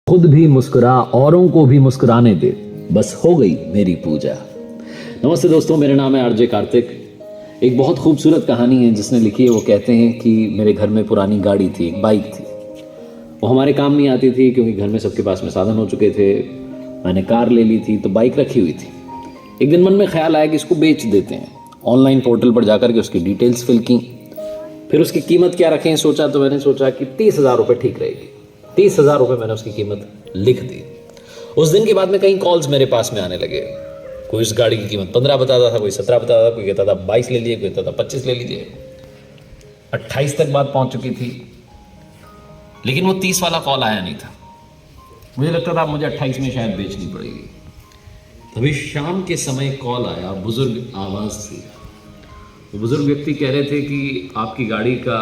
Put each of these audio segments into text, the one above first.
खुद भी मुस्कुरा औरों को भी मुस्कुराने दे, बस हो गई मेरी पूजा। नमस्ते दोस्तों, मेरा नाम है आरजे कार्तिक। एक बहुत खूबसूरत कहानी है जिसने लिखी है। वो कहते हैं कि मेरे घर में पुरानी गाड़ी थी, एक बाइक थी। वो हमारे काम नहीं आती थी क्योंकि घर में सबके पास में साधन हो चुके थे। मैंने कार ले ली थी तो बाइक रखी हुई थी। एक दिन मन में ख्याल आया कि इसको बेच देते हैं। ऑनलाइन पोर्टल पर जाकर के उसकी डिटेल्स फिल की, फिर उसकी कीमत क्या रखें सोचा, तो मैंने सोचा कि 30,000 रुपये ठीक रहेगी। 30,000 रुपये मैंने उसकी कीमत लिख दी। उस दिन के बाद में कई कॉल्स मेरे पास में आने लगे। कोई इस गाड़ी की कीमत 15 बताता था, कोई 17 बताता था, कोई कहता था 22 ले लीजिए, कोई कहता था 25 ले लीजिए। 28 तक बात पहुंच चुकी थी, लेकिन वो 30 वाला कॉल आया नहीं था। मुझे लगता था मुझे 28 में शायद बेचनी पड़ेगी। तभी शाम के समय कॉल आया, बुजुर्ग आवाज़ थी। वो बुजुर्ग व्यक्ति कह रहे थे कि आपकी गाड़ी का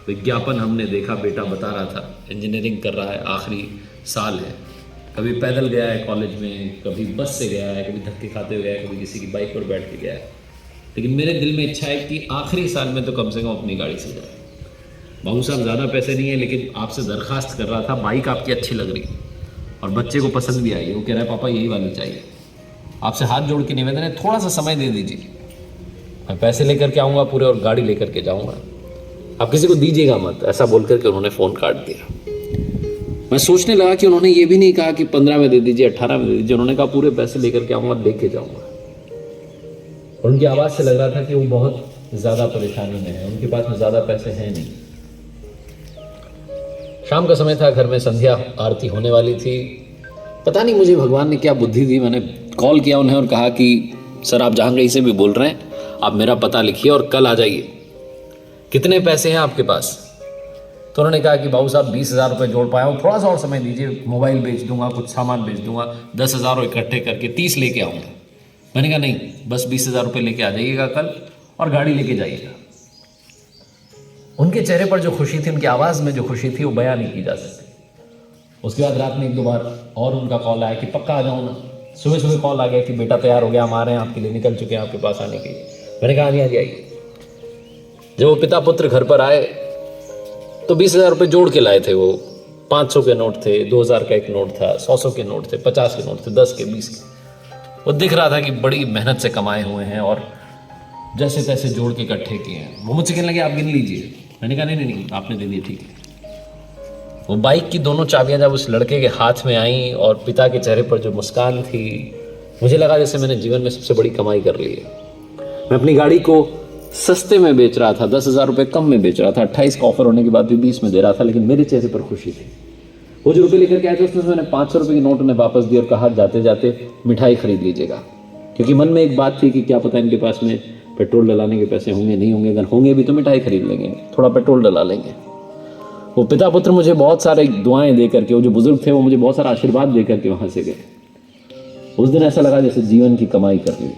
विज्ञापन हमने देखा, बेटा बता रहा था इंजीनियरिंग कर रहा है, आखिरी साल है, कभी पैदल गया है कॉलेज में, कभी बस से गया है, कभी धक्के खाते हुए गया है, कभी किसी की बाइक पर बैठ के गया है, लेकिन मेरे दिल में इच्छा है कि आखिरी साल में तो कम से कम अपनी गाड़ी से जाए। बाबू साहब ज़्यादा पैसे नहीं है, लेकिन आपसे दरखास्त कर रहा था, बाइक आपकी अच्छी लग रही है और बच्चे को पसंद भी आई है। वो कह रहा है पापा यही वाली चाहिए। आपसे हाथ जोड़ के निवेदन है, थोड़ा सा समय दे दीजिए, मैं पैसे लेकर के आऊँगा पूरे और गाड़ी लेकर के जाऊँगा, आप किसी को दीजिएगा मत। ऐसा बोल करके उन्होंने फ़ोन काट दिया। मैं सोचने लगा कि उन्होंने ये भी नहीं कहा कि 15 में दे दीजिए, 18 में दे दीजिए। उन्होंने कहा पूरे पैसे लेकर के आऊँगा, लेके जाऊँगा। और उनकी आवाज़ से लग रहा था कि वो बहुत ज़्यादा परेशानी में है, उनके पास में ज़्यादा पैसे हैं नहीं। शाम का समय था, घर में संध्या आरती होने वाली थी। पता नहीं मुझे भगवान ने क्या बुद्धि दी। मैंने कॉल किया उन्हें और कहा कि सर आप जहाँ कहीं से भी बोल रहे हैं, आप मेरा पता लिखिए और कल आ जाइए। कितने पैसे हैं आपके पास? तो उन्होंने कहा कि बाबू साहब 20,000 रुपये जोड़ पाया हूँ, थोड़ा सा और समय दीजिए, मोबाइल बेच दूंगा, कुछ सामान बेच दूंगा, 10,000 इकट्ठे करके 30 लेके आऊँगा। मैंने कहा नहीं, बस 20,000 रुपये लेके आ जाइएगा कल और गाड़ी लेके जाइएगा। उनके चेहरे पर जो खुशी थी, उनकी आवाज़ में जो खुशी थी, वो बयान नहीं की जा सकती। उसके बाद रात में एक दो बार और उनका कॉल आया कि पक्का आ जाऊँ ना। सुबह सुबह कॉल आ गया कि बेटा तैयार हो गया, हम आ रहे हैं आपके लिए, निकल चुके हैं आपके पास आने के लिए। मैंने कहा नहीं, आ जाइए। जब वो पिता पुत्र घर पर आए तो 20,000 रुपये जोड़ के लाए थे। वो 500 के नोट थे, 2,000 का एक नोट था, 100 के नोट थे, 50 के नोट थे, 10 के, 20 के। वो दिख रहा था कि बड़ी मेहनत से कमाए हुए हैं और जैसे तैसे जोड़ के इकट्ठे किए हैं। वो मुझसे कहने लगे आप गिन लीजिए। मैंने कहा नहीं नहीं, आपने दे दिए, ठीक है। वो बाइक की दोनों चाबियां जब उस लड़के के हाथ में आई और पिता के चेहरे पर जो मुस्कान थी, मुझे लगा जैसे मैंने जीवन में सबसे बड़ी कमाई कर ली है। मैं अपनी गाड़ी को सस्ते में बेच रहा था, 10,000 रुपये कम में बेच रहा था। 28 का ऑफर होने के बाद भी 20 में दे रहा था, लेकिन मेरे चेहरे पर खुशी थी। वो जो रुपये लेकर के आए थे उसमें मैंने 500 रुपये की नोट उन्हें वापस दिए और कहा जाते जाते मिठाई खरीद लीजिएगा, क्योंकि मन में एक बात थी कि क्या पता इनके पास में पेट्रोल डलाने के पैसे होंगे, नहीं होंगे। अगर होंगे भी तो मिठाई खरीद लेंगे, थोड़ा पेट्रोल डला लेंगे। वो पिता पुत्र मुझे बहुत सारे दुआएं दे करके, वो जो बुजुर्ग थे वो मुझे बहुत सारा आशीर्वाद दे करके वहाँ से गए। उस दिन ऐसा लगा जैसे जीवन की कमाई कर ली।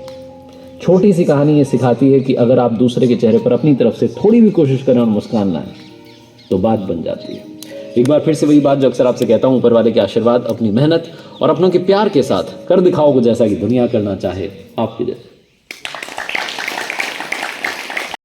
छोटी सी कहानी ये सिखाती है कि अगर आप दूसरे के चेहरे पर अपनी तरफ से थोड़ी भी कोशिश करें और मुस्कान लाएं तो बात बन जाती है। एक बार फिर से वही बात जो अक्सर आपसे कहता हूं, ऊपर वाले के आशीर्वाद, अपनी मेहनत और अपनों के प्यार के साथ कर दिखाओ जैसा कि दुनिया करना चाहे आपके जैसे।